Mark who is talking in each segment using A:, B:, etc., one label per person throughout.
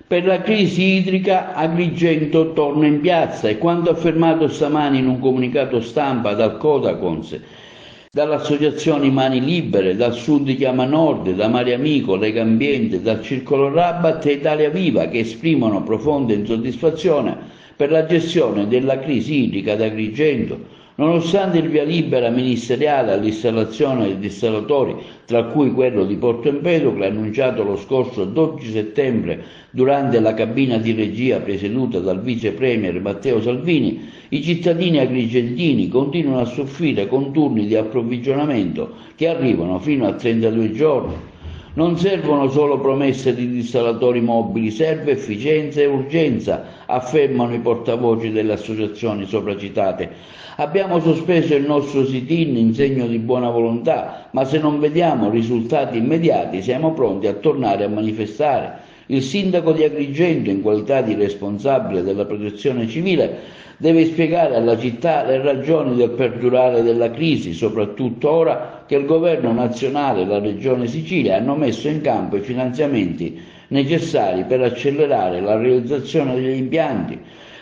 A: Per la crisi idrica Agrigento torna in piazza e quanto affermato stamani in un comunicato stampa dal Codacons, dall'Associazione Mani Libere, dal Sud Chiama Nord, da Mare Amico, Lega Ambiente, dal Circolo Rabat e Italia Viva, che esprimono profonda insoddisfazione per la gestione della crisi idrica ad Agrigento, nonostante il via libera ministeriale all'installazione di dissalatori, tra cui quello di Porto Empedocle, annunciato lo scorso 12 settembre durante la cabina di regia presieduta dal vice premier Matteo Salvini, i cittadini agrigentini continuano a soffrire con turni di approvvigionamento che arrivano fino a 32 giorni. Non servono solo promesse di dissalatori mobili, serve efficienza e urgenza, affermano i portavoci delle associazioni sopracitate. Abbiamo sospeso il nostro sit-in in segno di buona volontà, ma se non vediamo risultati immediati siamo pronti a tornare a manifestare. Il sindaco di Agrigento, in qualità di responsabile della protezione civile, deve spiegare alla città le ragioni del perdurare della crisi, soprattutto ora che il governo nazionale e la regione Sicilia hanno messo in campo i finanziamenti necessari per accelerare la realizzazione degli impianti.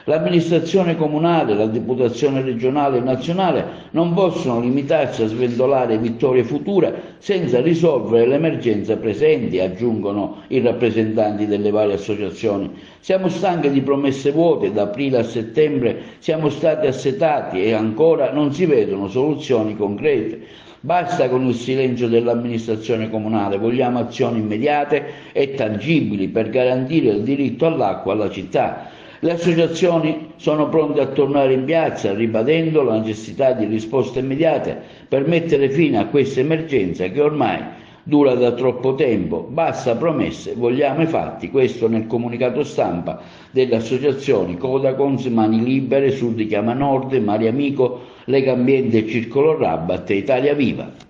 A: L'amministrazione comunale, la deputazione regionale e nazionale non possono limitarsi a sventolare vittorie future senza risolvere le emergenze presenti, aggiungono i rappresentanti delle varie associazioni. Siamo stanchi di promesse vuote, da aprile a settembre siamo stati assetati e ancora non si vedono soluzioni concrete. Basta con il silenzio dell'amministrazione comunale, vogliamo azioni immediate e tangibili per garantire il diritto all'acqua alla città. Le associazioni sono pronte a tornare in piazza, ribadendo la necessità di risposte immediate per mettere fine a questa emergenza che ormai dura da troppo tempo. Basta promesse, vogliamo i fatti. Questo nel comunicato stampa delle associazioni Codacons, Mani Libere, Sud Chiama Nord, Mare Amico, Lega Ambiente e Circolo Rabat e Italia Viva.